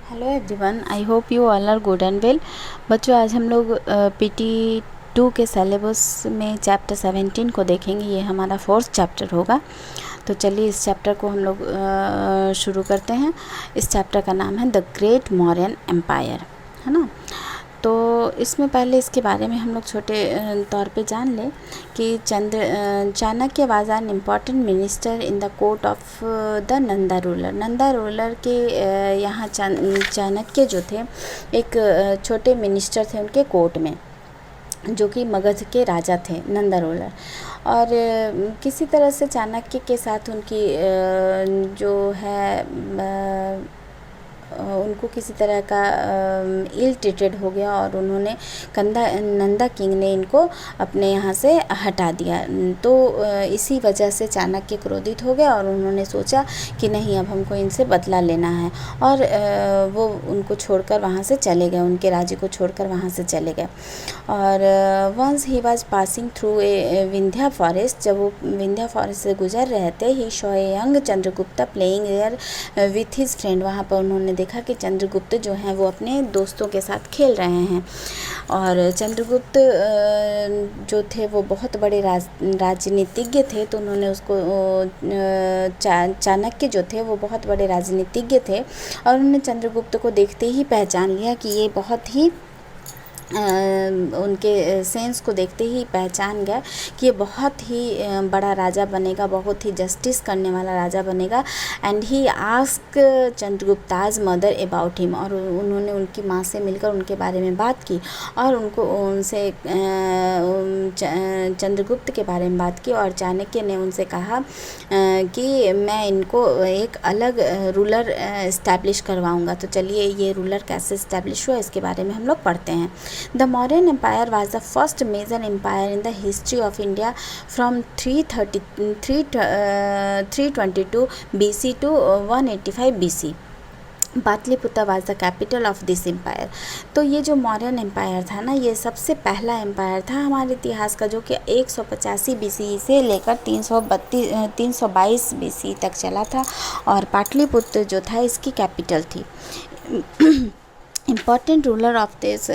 Hello everyone, I hope you all are good and well. बच्चों, आज हम लोग PT2 के सिलेबस में चैप्टर 17 को देखेंगे। ये हमारा 4th चैप्टर होगा। तो चलिए इस चैप्टर को हम लोग शुरू करते हैं। इस चैप्टर का नाम है द ग्रेट मौर्यन एम्पायर, है ना। तो इसमें पहले इसके बारे में हम लोग छोटे तौर पे जान लें कि Chanakya was an important minister in the court of the Nanda ruler. Nanda ruler के यहाँ चाणक्य जो थे एक छोटे मिनिस्टर थे उनके कोर्ट में, जो कि मगध के राजा थे, नंदा रूलर। और किसी तरह से चाणक्य के साथ उनकी जो है उनको किसी तरह का इल ट्रीटेड हो गया और उन्होंने नंदा किंग ने इनको अपने यहाँ से हटा दिया। तो इसी वजह से चाणक्य क्रोधित हो गया और उन्होंने सोचा कि नहीं, अब हमको इनसे बदला लेना है। और वो उनको छोड़कर वहाँ से चले गए, उनके राज्य को छोड़कर वहाँ से चले गए। और once he was passing through a Vindhya forest, जब वो विंध्या फॉरेस्ट से गुजर रहे थे, he saw a young Chandragupta playing there with his friend. वहाँ पर उन्होंने देखा कि चंद्रगुप्त जो हैं वो अपने दोस्तों के साथ खेल रहे हैं। और चंद्रगुप्त जो थे वो बहुत बड़े राजनीतिज्ञ थे। तो उन्होंने उसको चाणक्य जो थे वो बहुत बड़े राजनीतिज्ञ थे और उन्होंने चंद्रगुप्त को देखते ही पहचान लिया कि ये बहुत ही उनके सेंस को देखते ही पहचान गया कि ये बहुत ही बड़ा राजा बनेगा, बहुत ही जस्टिस करने वाला राजा बनेगा। And he ask Chandragupta's mother about him. और उन्होंने उनकी माँ से मिलकर उनके बारे में बात की और उनसे चंद्रगुप्त के बारे में बात की। और चाणक्य ने उनसे कहा कि मैं इनको एक अलग रूलर इस्टेब्लिश करवाऊँगा। तो चलिए ये रूलर कैसे इस्टेब्लिश हुआ इसके बारे में हम लोग पढ़ते हैं। The Mauryan Empire was the first major empire in the history of India from 322 BC to 185 BC. Pataliputra was the capital of this empire. तो ये जो मौर्यन एम्पायर था ना, ये सबसे पहला एम्पायर था हमारे इतिहास का, जो कि 185 BC से लेकर 322 BC तक चला था। और पाटलिपुत्र जो था इसकी कैपिटल थी। Important ruler of this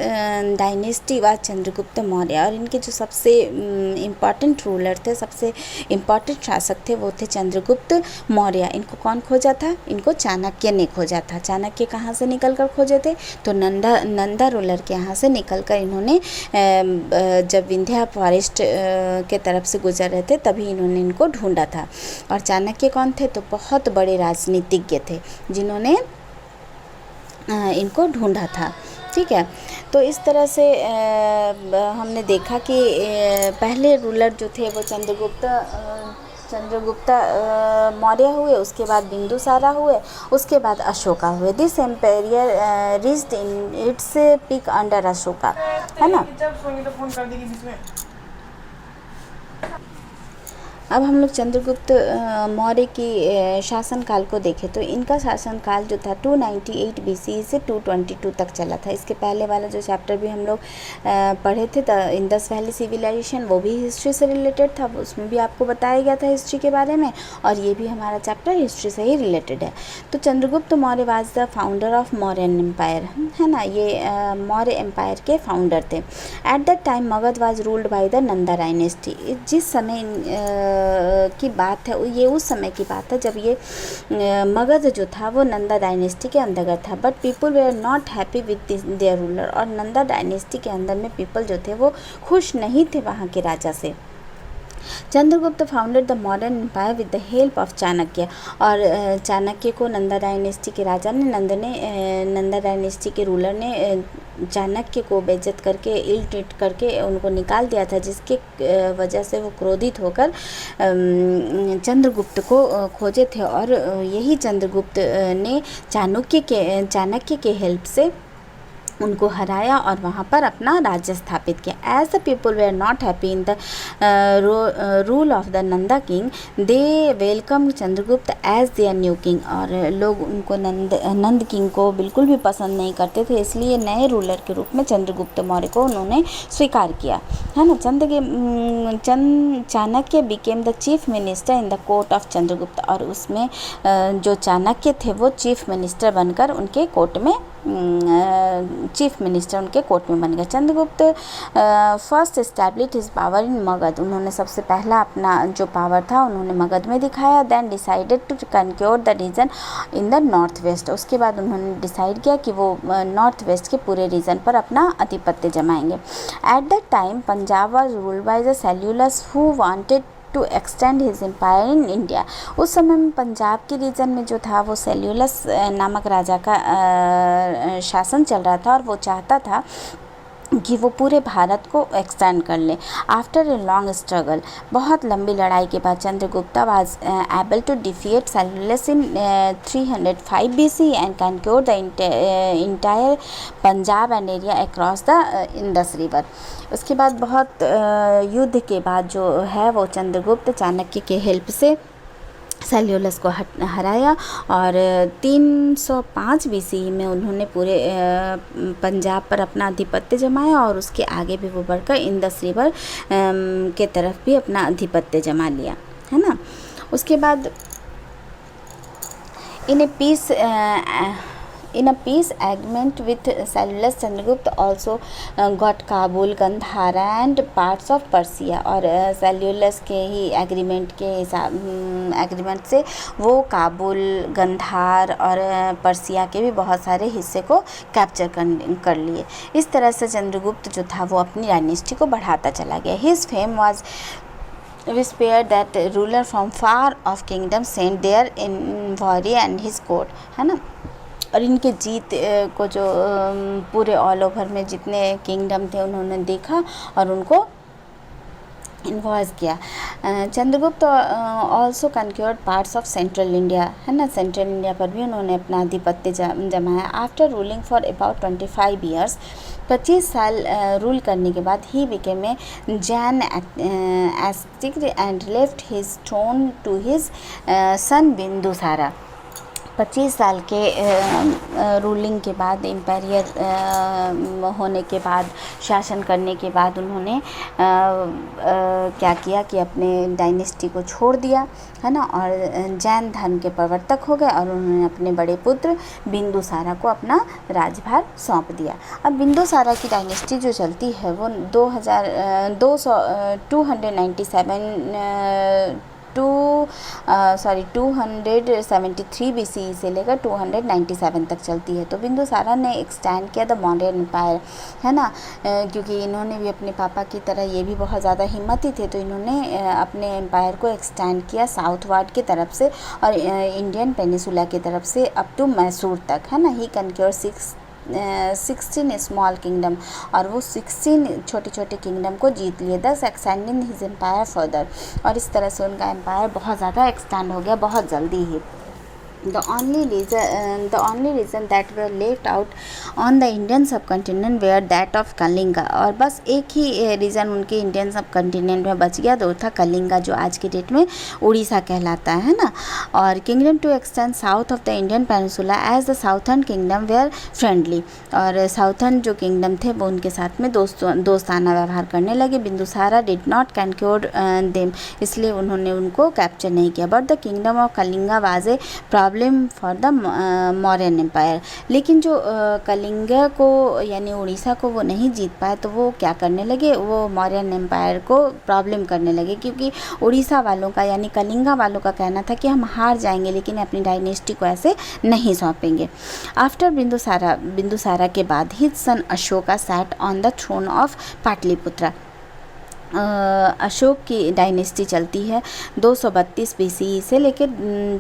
dynasty व चंद्रगुप्त मौर्य। और इनके जो सबसे इम्पॉर्टेंट रूलर थे, सबसे इम्पॉर्टेंट शासक थे, वो थे चंद्रगुप्त मौर्य। इनको कौन खोजा था? इनको चाणक्य ने खोजा था। चाणक्य कहाँ से निकल कर खोजे थे? तो नंदा रूलर के यहाँ से निकल कर इन्होंने जब विंध्या फॉरेस्ट के तरफ से गुजर रहे थे तभी इन्होंने इनको ढूंढा था। और चाणक्य कौन थे? तो बहुत बड़े राजनीतिज्ञ थे जिन्होंने इनको ढूंढा था। ठीक है, तो इस तरह से हमने देखा कि पहले रूलर जो थे वो चंद्रगुप्त मौर्य हुए, उसके बाद बिंदुसारा हुए, उसके बाद अशोका हुए। This empire reached in its peak under Ashoka, है ना। अब हम लोग चंद्रगुप्त मौर्य की शासनकाल को देखें तो इनका शासनकाल जो था 298 BC से 222 तक चला था। इसके पहले वाला जो चैप्टर भी हम लोग पढ़े थे, इंडस वैली सिविलाइजेशन, वो भी हिस्ट्री से रिलेटेड था। उसमें भी आपको बताया गया था हिस्ट्री के बारे में, और ये भी हमारा चैप्टर हिस्ट्री से ही रिलेटेड है। तो Chandragupta Maurya was the founder of Mauryan empire, है ना। ये मौर्य एम्पायर के फाउंडर थे। At that time Magadha was ruled by the Nanda dynasty. जिस समय की बात है, ये उस समय की बात है जब ये मगध जो था वो नंदा डायनेस्टी के अंतर्गत था। But people were not happy with their ruler. और नंदा डायनेस्टी के अंदर में पीपल जो थे वो खुश नहीं थे वहाँ के राजा से। Chandragupta founded the modern empire with the help of Chanakya. और चाणक्य को नंदा डायनेस्टी के राजा ने नंदा डायनेस्टी के रूलर ने चाणक्य को बेइज्जत करके, इल ट्रीट करके उनको निकाल दिया था, जिसके वजह से वो क्रोधित होकर चंद्रगुप्त को खोजे थे। और यही चंद्रगुप्त ने चाणक्य के हेल्प से उनको हराया और वहाँ पर अपना राज्य स्थापित किया। As the people were not happy in the rule of the Nanda king, they welcome Chandragupta as their new king. और लोग उनको नंद किंग को बिल्कुल भी पसंद नहीं करते थे, इसलिए नए रूलर के रूप में चंद्रगुप्त मौर्य को उन्होंने स्वीकार किया, है ना। Chanakya became the chief minister in the court of Chandragupta, और उसमें जो चाणक्य थे वो चीफ मिनिस्टर बनकर उनके कोर्ट में चीफ मिनिस्टर उनके कोर्ट में बन गए। Chandragupta first establish his power in Magadh, उन्होंने सबसे पहला अपना जो पावर था उन्होंने मगध में दिखाया। Then decided to conquer the region in the north west, उसके बाद उन्होंने डिसाइड किया कि वो नॉर्थ वेस्ट के पूरे रीजन पर अपना आधिपत्य जमाएंगे। At that time Punjab was ruled by the Seleucus who wanted to extend his empire in India. उस समय में पंजाब के रीजन में जो था वो सेल्यूलस नामक राजा का शासन चल रहा था और वो चाहता था कि वो पूरे भारत को एक्सटेंड कर ले। आफ्टर ए लॉन्ग स्ट्रगल, बहुत लंबी लड़ाई के बाद Chandragupta was able to defeat Seleucus in 305 BC and conquer the entire Punjab and area across the Indus river. उसके बाद बहुत युद्ध के बाद जो है वो चंद्रगुप्त चाणक्य के हेल्प से सेल्यूलस को हराया और 305 BC में उन्होंने पूरे पंजाब पर अपना आधिपत्य जमाया और उसके आगे भी वो बढ़कर इंडस रिवर के तरफ भी अपना आधिपत्य जमा लिया, है ना। उसके बाद in a peace agreement with Cellulus, Chandragupta also got Kabul, Gandhara and parts of Persia। और सेल्यूलस के ही एग्रीमेंट से वो काबुल, गंधार और पर्सिया के भी बहुत सारे हिस्से को कैप्चर कर लिए। इस तरह से चंद्रगुप्त जो था वो अपनी डायनेस्टी को बढ़ाता चला गया। His fame was whispered that ruler from far off kingdom sent there in Vori and his court, है ना। और इनके जीत को जो पूरे ऑल ओवर में जितने किंगडम थे उन्होंने देखा और उनको इन्वॉइस किया। Chandragupta also conquered parts of central India, है ना। सेंट्रल इंडिया पर भी उन्होंने अपना आधिपत्य जमाया। After ruling for about 25 years, 25 साल रूल करने के बाद he became a Jain ascetic and left his throne to his son Bindusara. 25 साल के रूलिंग के बाद, एम्पायर होने के बाद, शासन करने के बाद उन्होंने क्या किया कि अपने डायनेस्टी को छोड़ दिया, है ना, और जैन धर्म के प्रवर्तक हो गए और उन्होंने अपने बड़े पुत्र बिंदुसारा को अपना राज्यभार सौंप दिया। अब बिंदुसारा की डायनेस्टी जो चलती है वो 273 BC से लेकर 297 तक चलती है। तो बिंदुसारा ने एक्सटेंड किया द मौर्यन एम्पायर, है ना, क्योंकि इन्होंने भी अपने पापा की तरह ये भी बहुत ज़्यादा हिम्मती थे, तो इन्होंने अपने एम्पायर को एक्सटेंड किया साउथवर्ड की तरफ से और इंडियन पेनिसुला की तरफ से अप टू मैसूर तक, है ना। ही कनक्योर 16 स्मॉल किंगडम, और वो 16 छोटे छोटे किंगडम को जीत लिए, दस एक्सटेंडिंग हिज एम्पायर फर्दर। और इस तरह से उनका एम्पायर बहुत ज़्यादा एक्सटेंड हो गया बहुत जल्दी ही। The only reason that were left out on the Indian subcontinent were that of Kalinga. और बस एक ही रीज़न उनके इंडियन सब कंटिनेंट में बच गया, तो था कलिंगा, जो आज की डेट में उड़ीसा कहलाता है ना। और kingdom to extend south of the Indian peninsula as the southern kingdom were friendly. और साउथर्न जो किंगडम थे वो उनके साथ में दोस्ताना व्यवहार करने लगे। Bindusara did not conquer them, इसलिए उन्होंने उनको कैप्चर नहीं किया। But the kingdom of Kalinga was a problem for the Mauryan empire. लेकिन जो कलिंगा को यानी उड़ीसा को वो नहीं जीत पाए, तो वो क्या करने लगे, वो मौर्यन एम्पायर को प्रॉब्लम करने लगे, क्योंकि उड़ीसा वालों का यानी कलिंगा वालों का कहना था कि हम हार जाएंगे लेकिन अपनी डायनेस्टी को ऐसे नहीं सौंपेंगे। आफ्टर बिंदुसारा के बाद his son Ashoka sat on the throne of Pataliputra. Ashok की डायनेस्टी चलती है 232 BCE से लेकर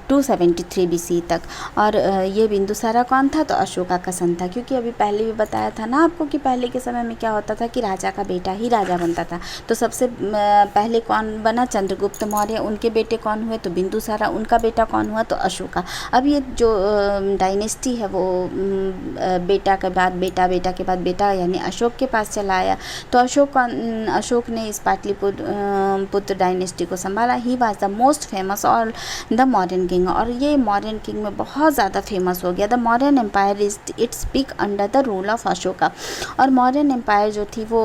273 BCE तक। और ये बिंदुसारा कौन था? तो अशोका का सन था, क्योंकि अभी पहले भी बताया था ना आपको कि पहले के समय में क्या होता था कि राजा का बेटा ही राजा बनता था। तो सबसे पहले कौन बना? चंद्रगुप्त मौर्य। उनके बेटे कौन हुए? तो बिंदुसारा। उनका बेटा कौन हुआ? तो अशोका। अब ये जो डायनेस्टी है वो बेटा के बाद बेटा, बेटा के बाद बेटा, यानी अशोक के पास चला आया। तो अशोक ने इस पाटलिपुत्र डायनेस्टी को संभाला। He was the most famous और द मॉडर्न किंग, और ये मॉडर्न किंग में बहुत ज़्यादा फेमस हो गया। The modern empire is its peak under the rule of Ashoka. और मॉडर्न एम्पायर जो थी वो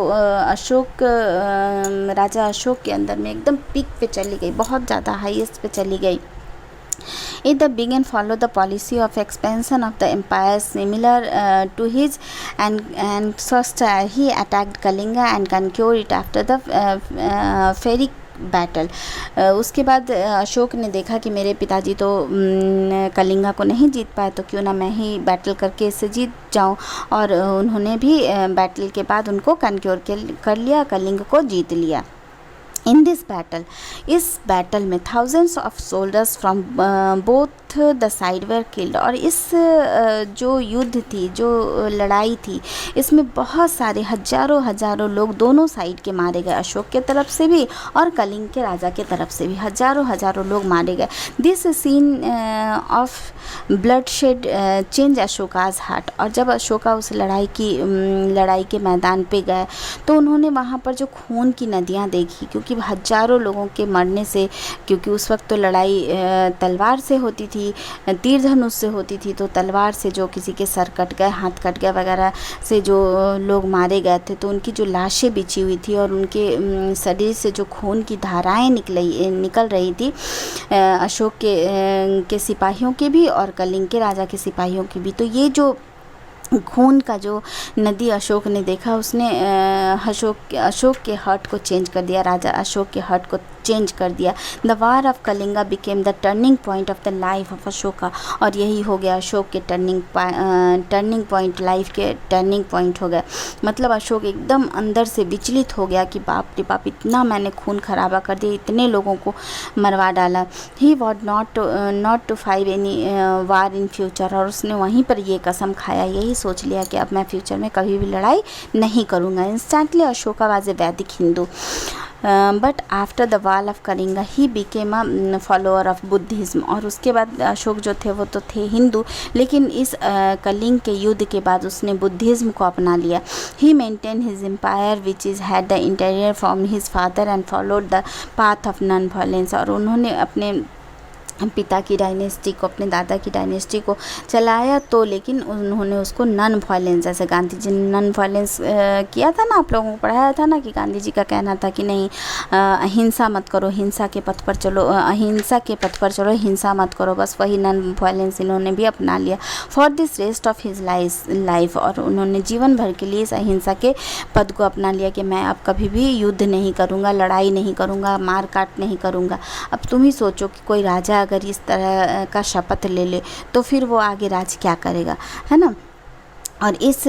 राजा अशोक के अंदर में एकदम पीक पे चली गई, बहुत ज़्यादा हाईएस्ट पे चली गई। It the began follow the policy of expansion of the empire similar to his ancestor. He attacked Kalinga and conquered it after the Pyrrhic battle. उसके बाद अशोक ने देखा कि मेरे पिताजी तो कलिंगा को नहीं जीत पाए, तो क्यों ना मैं ही बैटल करके इससे जीत जाऊं। और उन्होंने भी बैटल के बाद उनको कन्क्योर कर लिया, कलिंग को जीत लिया। इन दिस बैटल, इस बैटल में thousands of soldiers from both the side where killed. और इस जो युद्ध थी, जो लड़ाई थी, इसमें बहुत सारे हजारों लोग दोनों साइड के मारे गए, अशोक के तरफ से भी और कलिंग के राजा के तरफ से भी हजारों लोग मारे गए। This scene of bloodshed change Ashoka's heart. और जब अशोका उस लड़ाई के मैदान पे गए तो उन्होंने वहाँ पर जो खून की नदियाँ देखी, क्योंकि हजारों लोगों के मरने से, क्योंकि उस वक्त तो लड़ाई तलवार से होती थी, तीर धनुष से होती थी, तो तलवार से जो किसी के सर कट गए, हाथ कट गए वगैरह से जो लोग मारे गए थे, तो उनकी जो लाशें बिछी हुई थी और उनके शरीर से जो खून की धाराएं निकल रही थी, अशोक के सिपाहियों के भी और कलिंग के राजा के सिपाहियों की भी। तो ये जो खून का जो नदी अशोक ने देखा, उसने अशोक के हार्ट को चेंज कर दिया, राजा अशोक के हार्ट को चेंज कर दिया। The war of Kalinga became the turning point of the life of Ashoka. और यही हो गया अशोक के टर्निंग पॉइंट, लाइफ के टर्निंग पॉइंट हो गया। मतलब अशोक एकदम अंदर से विचलित हो गया कि बाप रे बाप, इतना मैंने खून खराबा कर दिया, इतने लोगों को मरवा डाला। He was not to fight any war in future. और उसने वहीं पर ये कसम खाया, यही सोच लिया कि अब मैं फ्यूचर में कभी भी लड़ाई नहीं करूँगा। इंस्टेंटली अशोका वाज ए वैदिक Hindu, but after the wall of Kalinga he became a follower of Buddhism. और उसके बाद अशोक जो थे वो तो थे हिंदू, लेकिन इस कलिंग के युद्ध के बाद उसने बुद्धिज़्म को अपना लिया। He maintain his empire which is had the interior from his father and followed the path of non violence. और उन्होंने अपने पिता की डायनेस्टी को, अपने दादा की डायनेस्टी को चलाया, तो लेकिन उन्होंने उसको नॉन वायलेंस, जैसे गांधी जी ने नॉन वायलेंस किया था ना, आप लोगों को पढ़ाया था ना कि गांधी जी का कहना था कि नहीं, अहिंसा मत करो, हिंसा के पथ पर चलो, अहिंसा के पथ पर चलो, हिंसा मत करो। बस वही नॉन वायलेंस इन्होंने भी अपना लिया for this rest of his life. और उन्होंने जीवन भर के लिए इस अहिंसा के पद को अपना लिया कि मैं अब कभी भी युद्ध नहीं करूँगा, लड़ाई नहीं करूँगा, मार काट नहीं करूँगा। अब तुम ही सोचो कि कोई राजा अगर इस तरह का शपथ ले ले तो फिर वो आगे राज क्या करेगा, है ना। और इस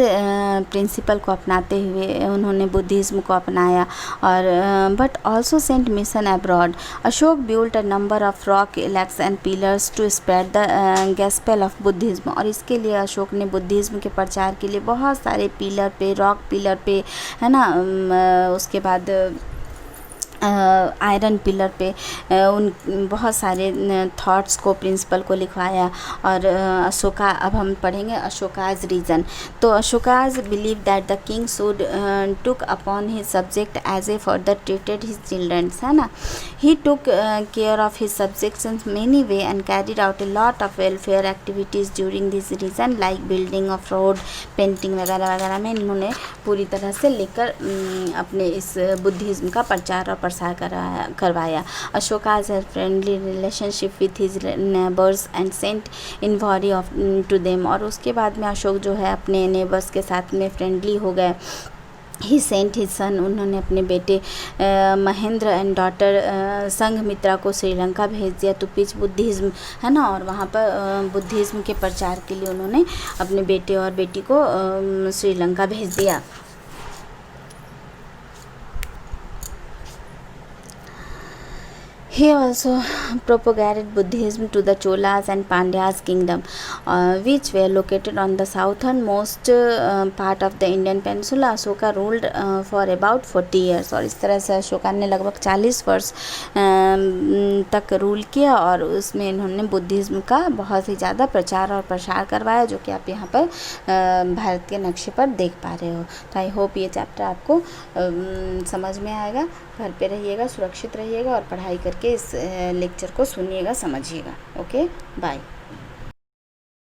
प्रिंसिपल को अपनाते हुए उन्होंने बुद्धिज़्म को अपनाया। और but also sent mission abroad. Ashok built a number of rock edicts and pillars to spread the gospel of Buddhism. और इसके लिए अशोक ने बुद्धिज़्म के प्रचार के लिए बहुत सारे पिलर पे, रॉक पिलर पे, है ना, उसके बाद आयरन पिलर पे उन बहुत सारे थॉट्स को, प्रिंसिपल को लिखवाया। और अशोका, अब हम पढ़ेंगे अशोकाज रीज़न। तो Ashoka's believe that the king should took upon his subject as a father treated his childrens, है ना। He took care of his subjects in many way and carried out a lot of welfare activities during this region, like building of road, painting वगैरह वगैरह में इन्होंने पूरी तरह से लेकर अपने इस बुद्धिज़्म का प्रचार और प्रसार करवाया। Ashoka has a friendly relationship with his neighbors and sent envoy of to them। और उसके बाद में अशोक जो है अपने नेबर्स के साथ में फ्रेंडली हो गए। ही सेंट हिज सन, उन्होंने अपने बेटे महेंद्र एंड डॉटर संघमित्रा को श्रीलंका भेज दिया टू पिच बुद्धिज़्म, है ना। और वहाँ पर बुद्धिज़्म के प्रचार के लिए उन्होंने अपने बेटे और बेटी को श्रीलंका भेज दिया। He also propagated Buddhism to the Cholas and Pandyas kingdom, which were located on the southernmost part of the Indian peninsula. Ashoka ruled for about 40 years, और इस तरह से अशोका ने लगभग 40 वर्ष तक रूल किया, और उसमें इन्होंने बुद्धिज़्म का बहुत ही ज़्यादा प्रचार और प्रसार करवाया, जो कि आप यहाँ पर भारत के नक्शे पर देख पा रहे हो। तो आई होप ये चैप्टर आपको समझ में आएगा। घर पे रहिएगा, सुरक्षित रहिएगा और पढ़ाई करके इस लेक्चर को सुनिएगा, समझिएगा। Okay, bye.